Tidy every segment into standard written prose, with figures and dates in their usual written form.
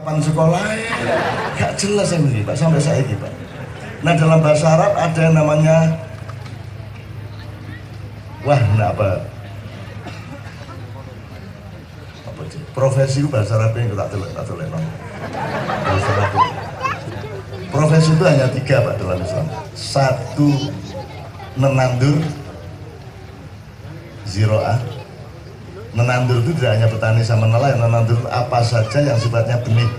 Kapan sekolah gak jelas ini Pak sampai saat ini Pak. Nah dalam bahasa Arab ada yang namanya apa sih? Profesi bahasa Arabnya tak tulis bahasa Arab. Profesi itu hanya 3 Pak dalam Islam. 1 menandur ziro'ah. Menandur itu tidak hanya petani sama nelayan, menandur apa saja yang sifatnya benih.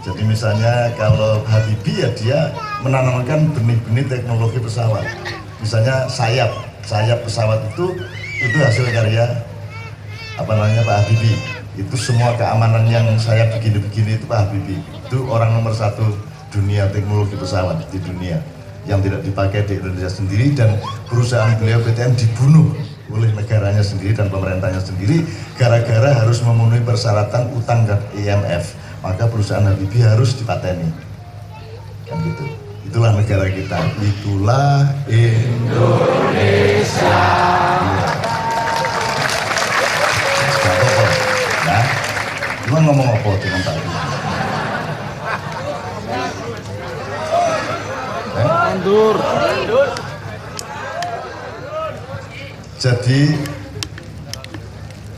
Jadi misalnya kalau Habibie ya dia menanamkan benih-benih teknologi pesawat. Misalnya sayap pesawat itu hasil karya apa namanya Pak Habibie. Itu semua keamanan yang sayap begini-begini itu Pak Habibie. Itu orang nomor 1 dunia teknologi pesawat di dunia yang tidak dipakai di Indonesia sendiri, dan perusahaan beliau PTN dibunuh oleh negaranya sendiri dan pemerintahnya sendiri gara-gara harus memenuhi persyaratan utang dan IMF. Maka perusahaan Habibie harus dipateni kan gitu. Itulah negara kita, itulah Indonesia. Gak apa-apa nah lu ngomong apa dengan Pak Habibie? Mundur. Jadi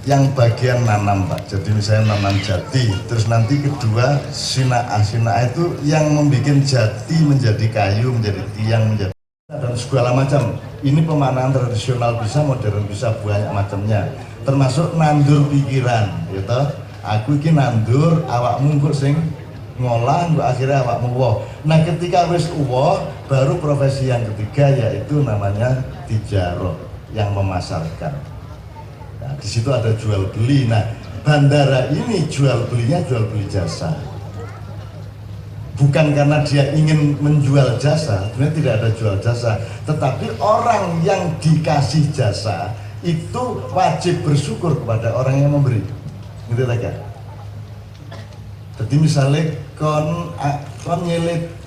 yang bagian nanam Pak, jadi misalnya nanam jati, terus nanti kedua sina'ah itu yang membuat jati menjadi kayu, menjadi tiang, menjadi dan segala macam. Ini pemaknaan tradisional bisa, modern bisa, banyak macamnya. Termasuk nandur pikiran, gitu. Aku ini nandur, awakmu kok sing ngolah, akhirnya awakmu woh. Nah ketika wis woh, baru profesi yang ketiga yaitu namanya tijaroh, yang memasarkan. Nah, di situ ada jual beli. Nah, bandara ini jual belinya jual beli jasa. Bukan karena dia ingin menjual jasa, sebenarnya tidak ada jual jasa, tetapi orang yang dikasih jasa itu wajib bersyukur kepada orang yang memberi. Ngerti tak? Jadi misalnya kon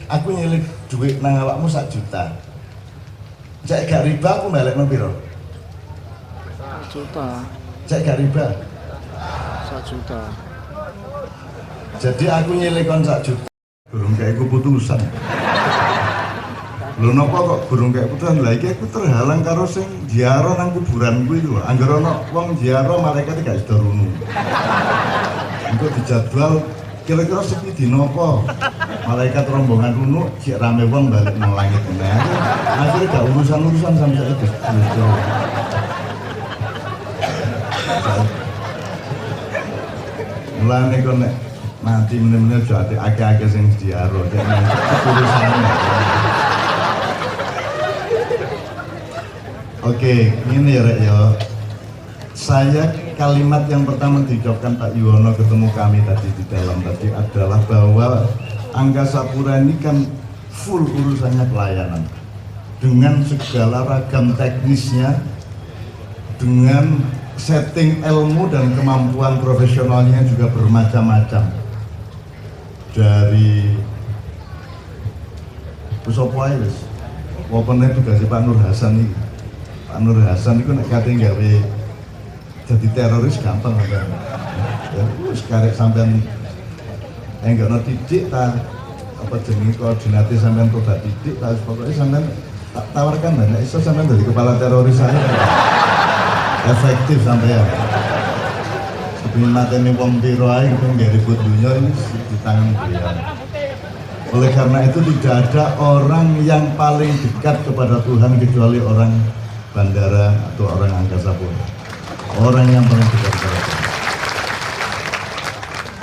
aku nyelit duit nang awakmu 1 juta. Cek gak riba aku balik nang piro? 1 juta. Cek gak riba? 1 juta. Jadi aku nyelekon 1 juta. Burung kayak keputusan. Lho napa kok burung kayak keputusan? Lah iki aku terhalang karo sing ziarah nang kuburanku itu. Angger ana wong ziarah malaikat gak sida runu. Engko dijadwal kira-kira sepi dina apa? Malaikat rombongan runu jek rame wong balik nang langit meneh. Akhirnya gak urusan-urusan sampai saiki. Mulane kok nek nanti bener-bener jadi akeh-akeh sing diaro nek urusane. Oke, ini ya Rek ya. Saya kalimat yang pertama diucapkan Pak Yuwono ketemu kami tadi di dalam tadi adalah bahwa Angkasa Pura ini kan full urusannya pelayanan dengan segala ragam teknisnya, dengan setting ilmu dan kemampuan profesionalnya juga bermacam-macam. Dari Pusopo ae wis. Wopene tugasé Pak Nur Hasan iki. Pak Nur Hasan iku nek kate gawe jadi teroris gampang kan. Ya wis karek sampean enggak ono titik ta apa jenenge koordinate sampean tobat titik ta pokoknya sampean tak tawarkan lah nek iso sampean dadi kepala teroris saya. Efektif sampai ya. Sebelum mateni wong piro ae itu nggak ribut dunia ini di tangan beliau. Oleh karena itu tidak ada orang yang paling dekat kepada Tuhan kecuali orang bandara atau orang angkasa pura. Orang yang paling dekat kepada Tuhan.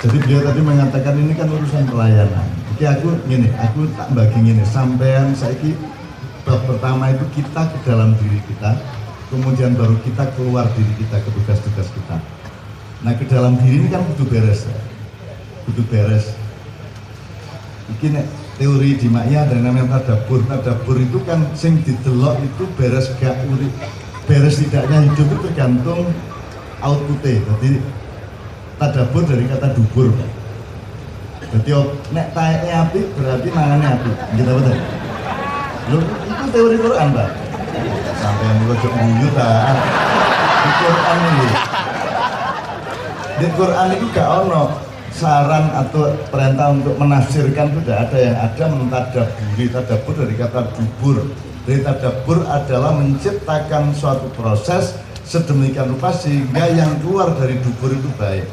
Jadi beliau tadi mengatakan ini kan urusan pelayanan. Oke aku tak bagi gini. Sampean saiki bab pertama itu kita ke dalam diri kita. Kemudian baru kita keluar diri kita ke tugas-tugas kita. Nah ke dalam diri ini kan kudu beres ya. Kudu beres. Mungkin teori di Ma'ya ada yang namanya tadabur. Tadabur itu kan sing didelok itu beres gak urip. Beres tidaknya hidup itu tergantung outputnya. Jadi tadabur dari kata dubur. Jadi nek taeknya api berarti mangannya api. Gitu betul. Loh, itu teori Quran Pak. Sampai yang ngejok guyu ta. Di Quran ini. Di Quran itu gak ono saran atau perintah untuk menafsirkan itu tidak ada. Yang ada mentadaburi. Tadabur dari kata dubur. Dari tadabur adalah menciptakan suatu proses sedemikian rupa sehingga yang keluar dari dubur itu baik.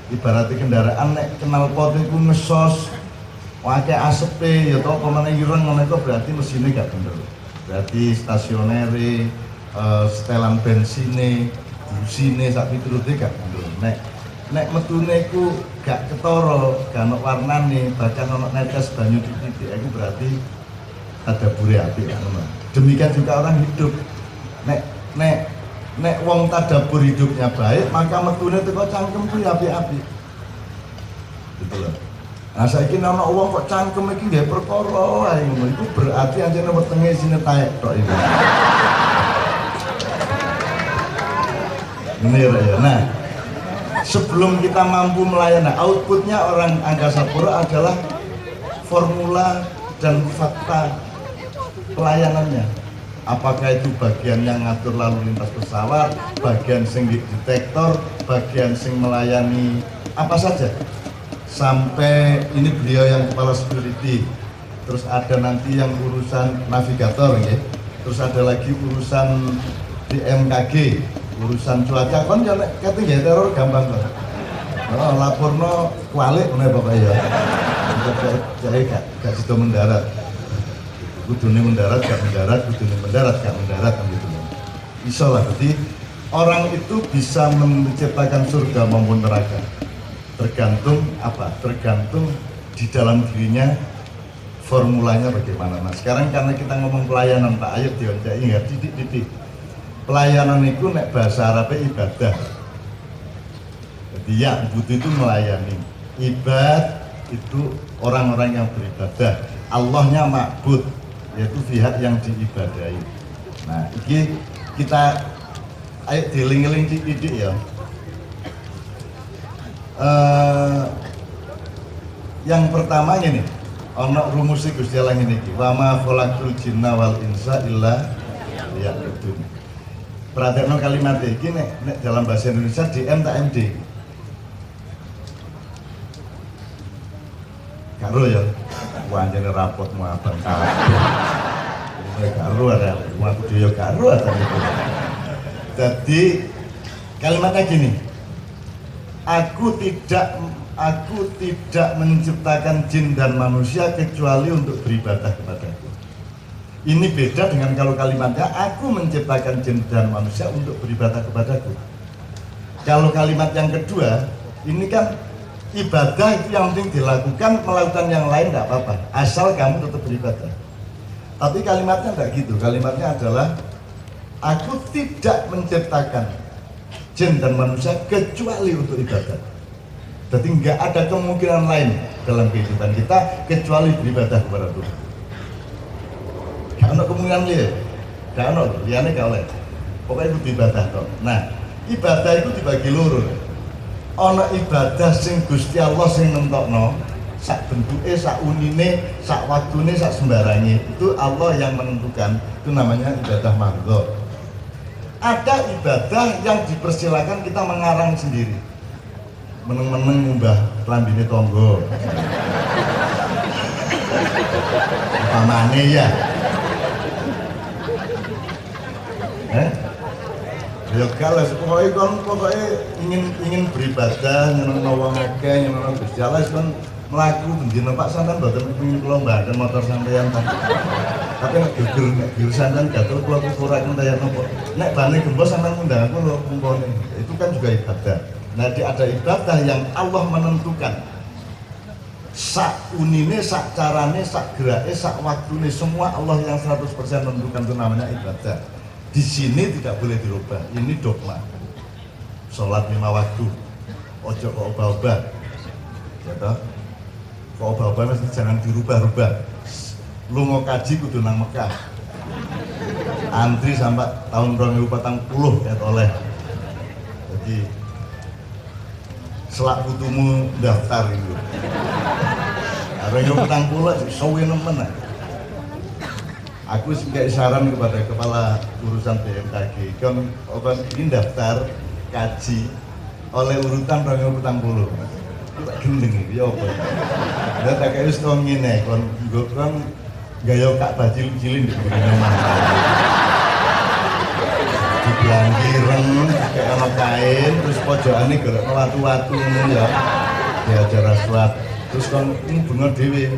Ibaratnya kendaraan nek kenal pot itu ngesos pakai ASP ya tau pemana ireng ngono berarti mesinnya gak bener. Berarti stasioneri, setelan bensinnya, busine sak piturute gak bener. Nek metune ku gak ketara, gak ono warnane, bahkan ono netes banyu titik, iku berarti ada buri apik ngono. Demikian juga orang hidup. Nek wong tadabur hidupnya baik, maka metune teko cangkem ku ya apik-apik. Gitu loh. Nah saiki ana wong kok cangkem iki nggih perkara ae ngono. Iku berarti anjene wetenge isine taek tok iki. Bener ya. Nah, sebelum kita mampu melayani, outputnya orang angkasa pura adalah formula dan fakta pelayanannya. Apakah itu bagian yang ngatur lalu lintas pesawat, bagian sing detektor, bagian sing melayani apa saja. Sampai ini beliau yang kepala security, terus ada nanti yang urusan navigator ya. Terus ada lagi urusan BMKG, urusan cuaca kan ya katanya teror gampang kok. Oh, laporno kualik meneh pokoknya ya. Jadi gak sido mendarat. Kudune mendarat gak mendarat, kudune mendarat gak mendarat kan gitu. Insya Allah, jadi orang itu bisa menciptakan surga maupun neraka. Tergantung apa? Tergantung di dalam dirinya formulanya bagaimana. Nah sekarang karena kita ngomong pelayanan Pak Ayub dioncai ingat titik-titik. Pelayanan itu nek bahasa Arabnya ibadah. Jadi ya butuh itu melayani. Ibad itu orang-orang yang beribadah. Allahnya ma'bud, yaitu pihak yang diibadahi. Nah ini kita ayo diling-iling titik ya. Yang pertama ini ono rumusnya Gusti Allah ini wa ma khalaqtul jinna wal insa illa liya'budun. Perhatikan kalimat ini nek dalam bahasa Indonesia DM tak MD. Karo ya, wanjane rapot mau apa karo ada, mau dia karo ada. Jadi kalimatnya gini. Aku tidak menciptakan jin dan manusia kecuali untuk beribadah kepadaku. Ini beda dengan kalau kalimatnya aku menciptakan jin dan manusia untuk beribadah kepadaku. Kalau kalimat yang kedua, ini kan ibadah itu yang penting dilakukan, melakukan yang lain tidak apa-apa, asal kamu tetap beribadah. Tapi kalimatnya tidak gitu, kalimatnya adalah aku tidak menciptakan jin dan manusia kecuali untuk ibadah. Jadi nggak ada kemungkinan lain dalam kehidupan kita kecuali beribadah kepada Tuhan. Gak ada kemungkinan lain, gak ada liane gak oleh. Pokoknya itu ibadah toh. Nah, ibadah itu dibagi loro. Ono ibadah sing Gusti Allah sing nentokno, sak bentuke, sak unine, sak waktune, sak sembarange. Itu Allah yang menentukan. Itu namanya ibadah mardho. Ada ibadah yang dipersilakan kita mengarang sendiri. Meneng-meneng ngubah klambine tonggo. Pamane ya. Ya kalau pokoknya ingin beribadah, nyenengno wong akeh, nyenengno Gusti Allah kan mlaku bendina Pak sampean mboten kepengin kula mbahaken motor sampeyan ta. Tapi nek geger sampean gatel kula kukuraken kaya napa. Nek bane gembos sampean ngundang aku lho kumpulne. Itu kan juga ibadah. Nah, ada ibadah yang Allah menentukan. Sak unine, sak carane, sak gerake, sak waktune semua Allah yang 100% menentukan, itu namanya ibadah. Di sini tidak boleh dirubah. Ini dogma. Sholat 5 waktu. Ojo kok obah-obah. Ya toh? Kok obah-obah mesti jangan dirubah-rubah. Lu mau kaji kudu nang Mekah. Antri sampai tahun 2040 ya oleh. Jadi selak putumu daftar itu. Ada yang 40 sawi nemen. Aku sebagai saran kepada kepala urusan BMKG, kan ini daftar kaji oleh urutan 2040. Tak gendeng iki ya apa. Ya tak kaya wis tau ngene kon nggo kon gaya Ka'bah cilik-cilik di rumah. Diblangi ireng kayak ana kain terus pojokane golek watu-watu ngono ya. Diajar aswat. Terus kon bunga dhewe.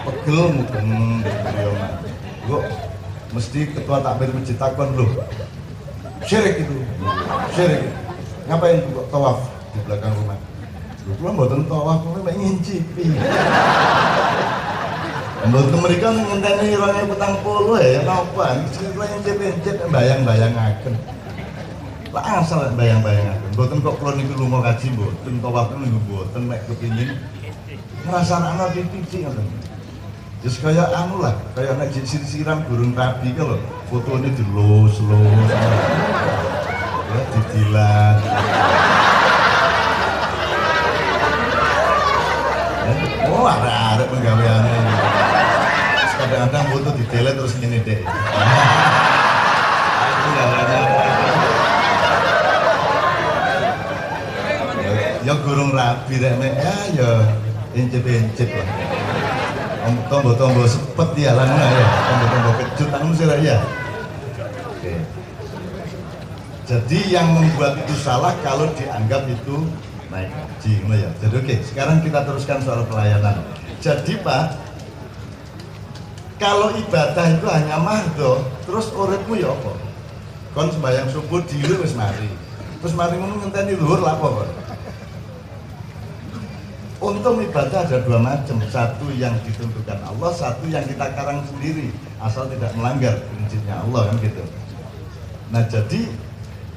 Pegel mudeng di omah. Kok mesti ketua takbir masjid takon lho. Syirik itu. Syirik. Ngapain kok tawaf di belakang rumah? Lho kula mboten tawaf, kula mek ngincipi. Mboten mereka ngenteni 2040 ya napa? Kula ngincip-incip bayang-bayangaken. Lah asal bayang-bayangaken. Mboten kok kula niku lunga kaji mboten tawaf niku mboten mek kepingin ngrasakno titik ngoten. Terus kaya anu lah, kaya nek siram burung rabi ka lho, fotone dilus-lus. Ya didilat. Oh, ada penggaweane. Kadang-kadang foto didelete terus ngene dek. Ya gurung rabi rek mek ya incip-incip lah. Tombol-tombol sepet ya lah ya, tombol-tombol kejut anu sih ya. Oke. Jadi yang membuat itu salah kalau dianggap itu naik haji, ya. Jadi oke, sekarang kita teruskan soal pelayanan. Jadi Pak, kalau ibadah itu hanya mahdo, terus uripmu ya apa? Kon sembahyang subuh dhewe wis mari. Terus mari ngono ngenteni luhur lha apa, Pak? Untung ibadah ada dua macam, satu yang ditentukan Allah, satu yang kita karang sendiri, asal tidak melanggar prinsipnya Allah kan gitu. Nah jadi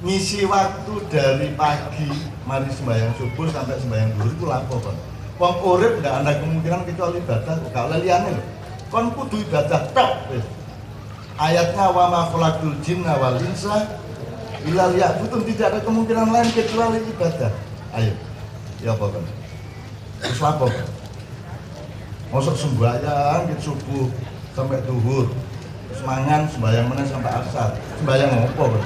ngisi waktu dari pagi mari sembahyang subuh sampai sembahyang zuhur itu lapo Pak. Wong urip ndak ada kemungkinan kecuali ibadah, gak oleh liyane lho. Kon kudu ibadah tok wis. Ayatnya wa ma khalaqtul jinna wal insa illa liya'budun, tidak ada kemungkinan lain kecuali ibadah. Ayo. Ya apa kan? Terus lapo? Mosok sembahyang ke subuh sampai zuhur. Terus mangan sembahyang meneh sampai asar. Sembahyang opo, Bro?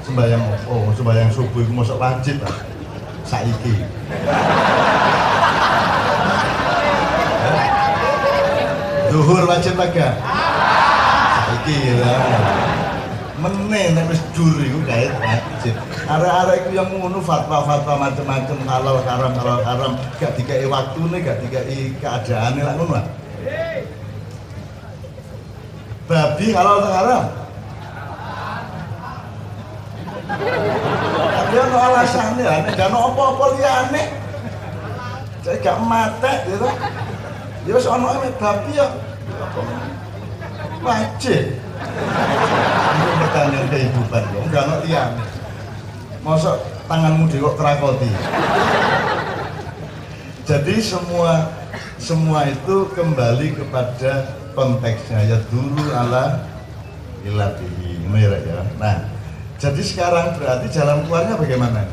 Sembahyang opo? Sembahyang subuh iku mosok wajib, Pak. Saiki. Zuhur wajib agak? Saiki ya. Meneh nek wis dur iku gawe wajib. Arek-arek iku yang ngono fatwa-fatwa macam-macam halal haram, gak dikei waktune, gak dikei keadaane lak ngono. Babi halal atau haram? Tapi ono alasane ya, nek gak ono apa-apa liyane. Jadi gak matek gitu. Ya wis ono mek babi ya. Wajib. Ini pertanyaan kehidupan kok, enggak ono liyane. Mosok tanganmu dhewe kok kerakoti. Jadi semua itu kembali kepada konteksnya, ya dulu ala ilatihi, ya. Nah, jadi sekarang berarti jalan keluarnya bagaimana?